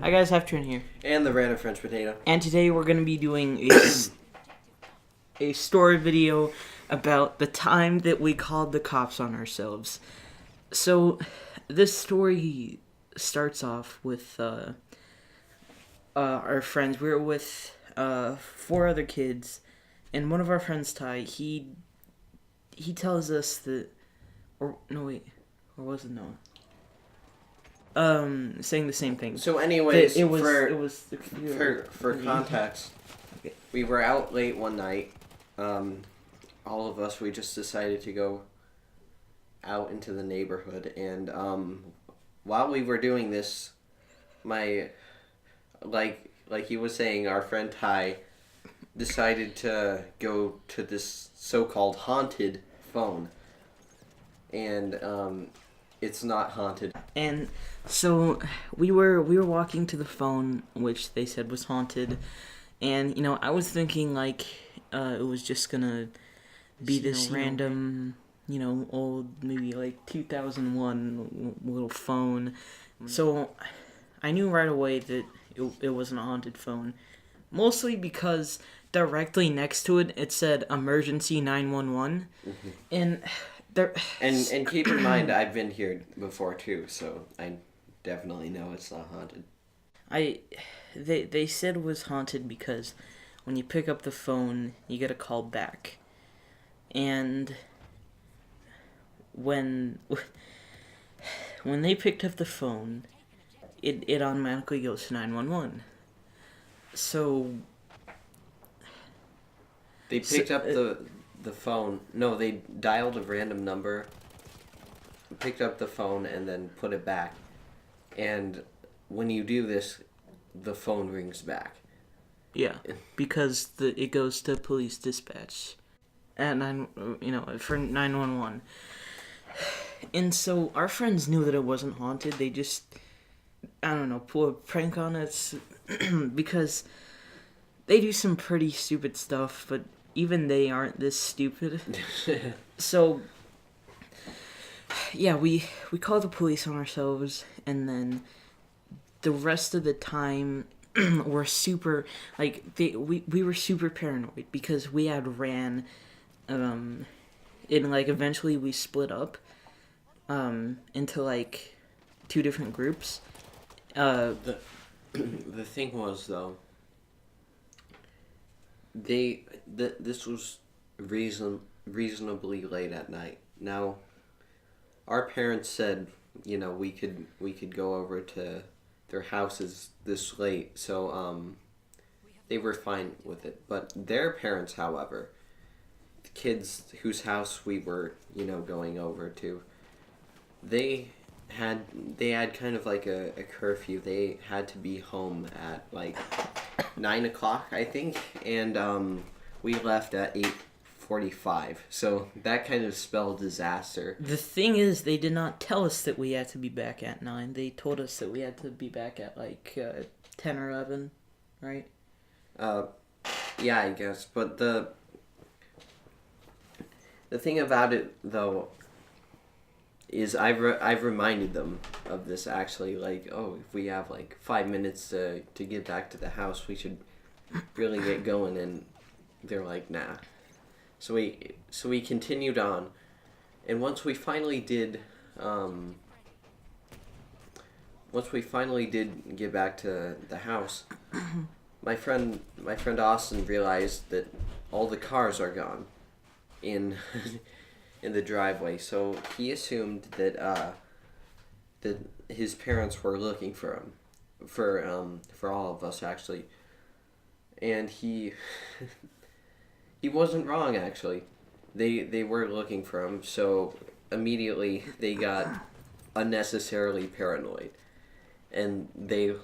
Hi guys, Halftrin here. And the random French potato. And today we're going to be doing a story video about the time that we called the cops on ourselves. So, this story starts off with our friends. We were with 4 other kids, and one of our friends, Ty, he tells us that, or was it Noah? Saying the same thing. So anyways, for context, okay. We were out late one night. All of us, we just decided to go out into the neighborhood, and while we were doing this, like he was saying, our friend Ty decided to go to this so-called haunted phone, and it's not haunted. And so we were walking to the phone, which they said was haunted, and I was thinking like it was just gonna be this random, old, maybe like 2001 little phone. So I knew right away that it wasn't a haunted phone, mostly because directly next to it it said emergency 911, Mm-hmm. and And keep in mind, I've been here before too, so I definitely know it's not haunted. They said it was haunted because when you pick up the phone, you get a call back, and when they picked up the phone, it automatically goes to 911. So they picked up the phone. No, they dialed a random number, picked up the phone, and then put it back. And when you do this, the phone rings back. Yeah, because it goes to police dispatch, at for 911. And so our friends knew that it wasn't haunted. They just, I don't know, pull a prank on us because they do some pretty stupid stuff, but even they aren't this stupid. So, yeah, we called the police on ourselves, and then the rest of the time we're super, we were super paranoid because we had ran, and eventually we split up into 2 different groups. The thing was, though, this was reasonably late at night. Now, our parents said, we could go over to their houses this late, so they were fine with it. But their parents, however, the kids whose house we were, going over to, they had kind of like a curfew. They had to be home at 9 o'clock, I think, and we left at 8:45. So that kind of spelled disaster. The thing is, they did not tell us that we had to be back at 9. They told us that we had to be back at 10 or 11, right? Yeah, I guess. But the thing about it, though, is I've reminded them of this, actually. If we have 5 minutes to get back to the house, we should really get going. And they're like, nah. So we continued on, and once we finally did get back to the house, my friend Austin realized that all the cars are gone in in the driveway. So he assumed that his parents were looking for him, for all of us, actually, and he wasn't wrong, actually. They were looking for him, so immediately they got unnecessarily paranoid, and they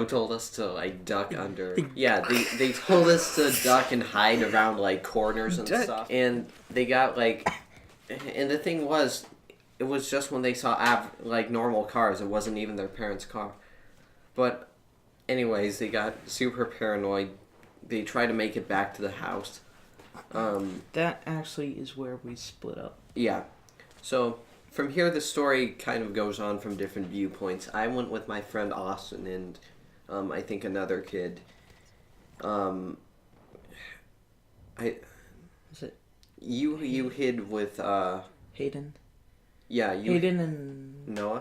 told us to duck under. Yeah, they told us to duck and hide around corners and stuff. And they got and the thing was, it was just when they saw normal cars. It wasn't even their parents' car. But anyways, they got super paranoid. They tried to make it back to the house. That actually is where we split up. Yeah. So from here, the story kind of goes on from different viewpoints. I went with my friend Austin and I think another kid. I Is it you hid with Hayden? yeah, you Hayden and Noah.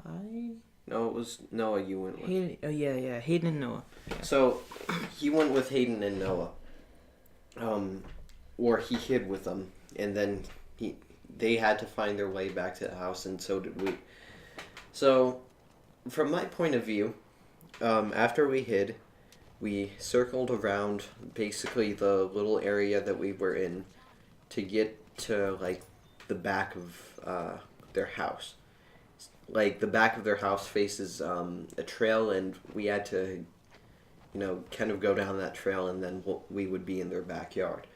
Ty? No, it was Noah you went with. Hayden, oh yeah, Hayden and Noah. Yeah. So he went with Hayden and Noah. Or he hid with them, and then they had to find their way back to the house, and so did we. So, from my point of view, after we hid, we circled around basically the little area that we were in to get to like the back of their house. Like the back of their house faces a trail, and we had to, kind of go down that trail, and then we would be in their backyard.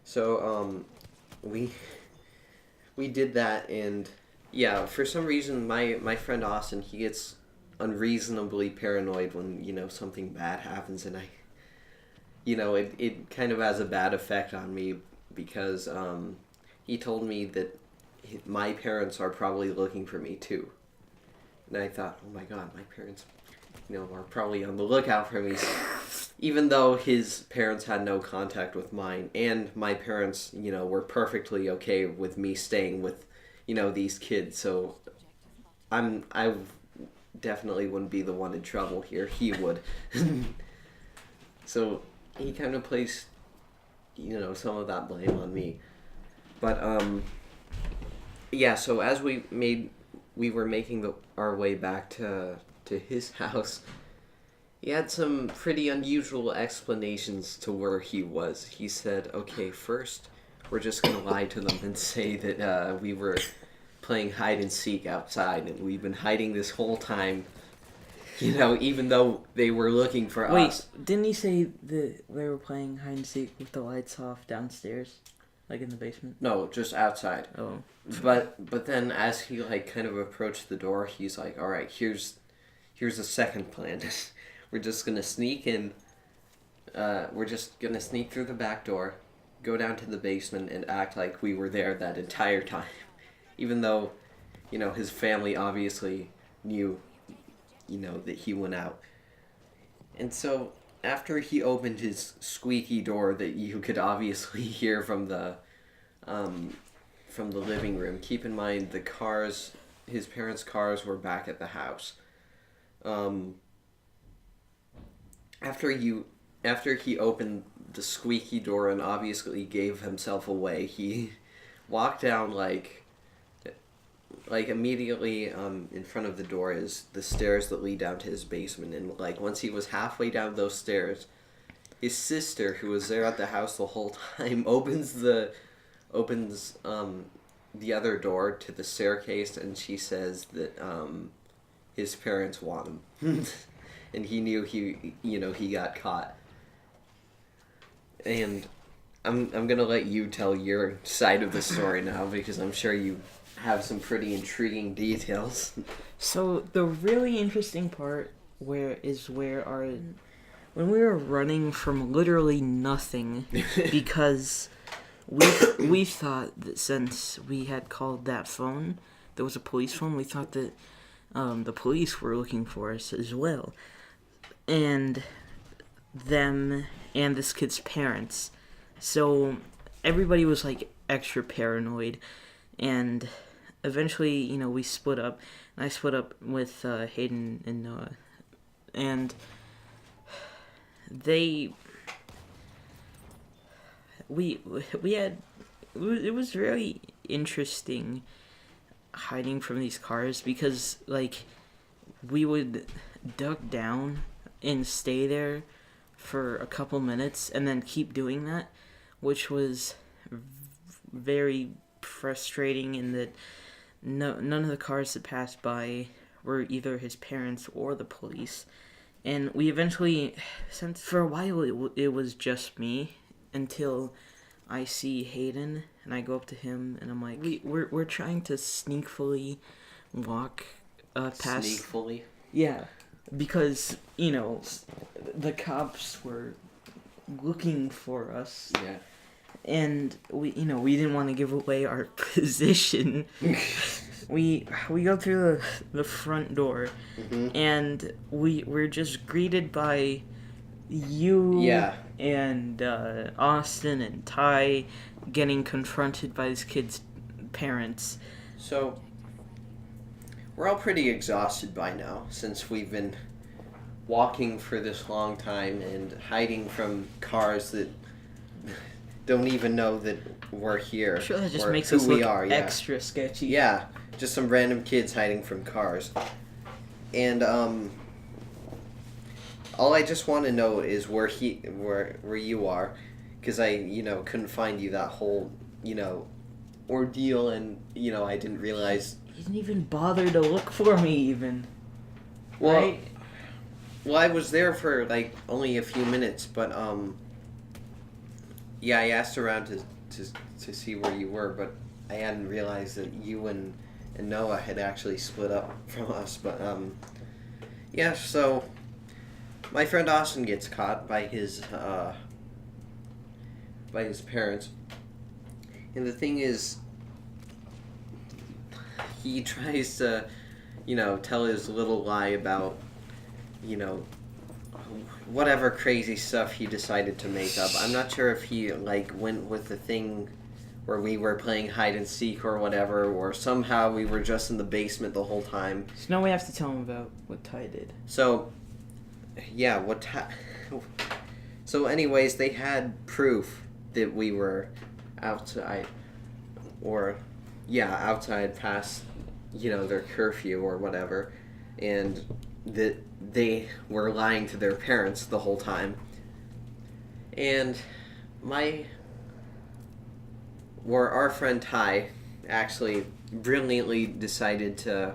So we did that, and yeah, for some reason my friend Austin, he gets unreasonably paranoid when something bad happens, and it kind of has a bad effect on me because he told me that my parents are probably looking for me too, and I thought, oh my god, my parents are probably on the lookout for me, even though his parents had no contact with mine, and my parents were perfectly okay with me staying with these kids. So I definitely wouldn't be the one in trouble here. He would. So he kind of placed some of that blame on me. But yeah, so as we were making our way back to his house, he had some pretty unusual explanations to where he was. He said, okay, first we're just going to lie to them and say that we were playing hide and seek outside, and we've been hiding this whole time, even though they were looking for us. Wait, didn't he say that they were playing hide and seek with the lights off downstairs? Like in the basement? No, just outside. Oh. But then as he kind of approached the door, he's like, all right, here's a second plan. We're just going to sneak in. We're just going to sneak through the back door, go down to the basement, and act like we were there that entire time. Even though, his family obviously knew, that he went out. And so, after he opened his squeaky door that you could obviously hear from the living room, keep in mind his parents' cars were back at the house. After he opened the squeaky door and obviously gave himself away, he walked down like immediately in front of the door is the stairs that lead down to his basement, and once he was halfway down those stairs, his sister, who was there at the house the whole time, opens the other door to the staircase, and she says that his parents want him. And he knew he got caught. And I'm gonna let you tell your side of the story now, because I'm sure you have some pretty intriguing details. So the really interesting part when we were running from literally nothing, because we thought that since we had called that phone, there was a police phone, we thought that the police were looking for us as well. And them and this kid's parents. So everybody was extra paranoid, and eventually, we split up. I split up with Hayden and Noah, and it was very interesting hiding from these cars, because we would duck down and stay there for a couple minutes and then keep doing that, which was very frustrating in that none of the cars that passed by were either his parents or the police. And we eventually, since for a while it was just me, until I see Hayden and I go up to him and I'm like, we're trying to sneakily walk past. Sneakily? Yeah, because the cops were looking for us. Yeah. And we didn't want to give away our position. we go through the front door, Mm-hmm. and we're just greeted by you Yeah. and Austin and Ty getting confronted by this kid's parents. So, we're all pretty exhausted by now since we've been walking for this long time and hiding from cars that don't even know that we're here. I'm sure that just or makes who us we look are. Yeah. extra sketchy. Yeah, just some random kids hiding from cars. And all I just want to know is where you are, because I couldn't find you that whole ordeal, and I didn't realize. He didn't even bother to look for me, even. Well, Right? Well, I was there for like only a few minutes, but yeah, I asked around to see where you were, but I hadn't realized that you and Noah had actually split up from us. But yeah, so my friend Austin gets caught by his parents, and the thing is, he tries to tell his little lie about whatever crazy stuff he decided to make up. I'm not sure if he went with the thing where we were playing hide and seek or whatever, or somehow we were just in the basement the whole time. So now we have to tell him about what Ty did. So, yeah, so anyways, they had proof that we were outside, outside past, their curfew or whatever, and that they were lying to their parents the whole time. And our friend Ty actually brilliantly decided to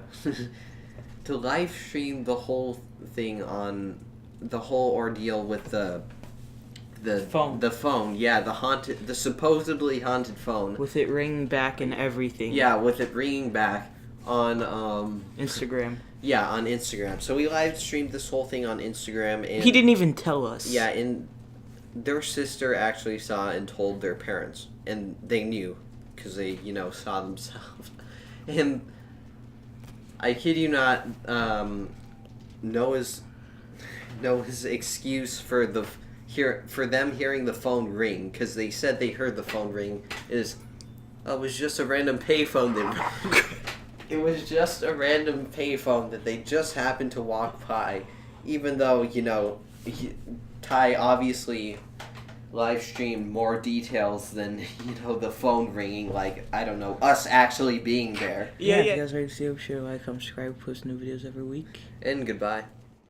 to live stream the whole thing on the whole ordeal with the phone. The phone, yeah, the supposedly haunted phone. With it ringing back and everything. Yeah, with it ringing back on Instagram. Yeah, on Instagram. So we live streamed this whole thing on Instagram, and He didn't even tell us. yeah, and their sister actually saw and told their parents, and they knew because they saw themselves. And I kid you not, Noah's excuse for them hearing the phone ring, because they said they heard the phone ring, is, oh, it was just a random payphone that it was just a random payphone that they just happened to walk by, even though Ty obviously live streamed more details than the phone ringing, like, I don't know, us actually being there. Yeah. If you guys like to see, share, like, subscribe, post new videos every week. And goodbye.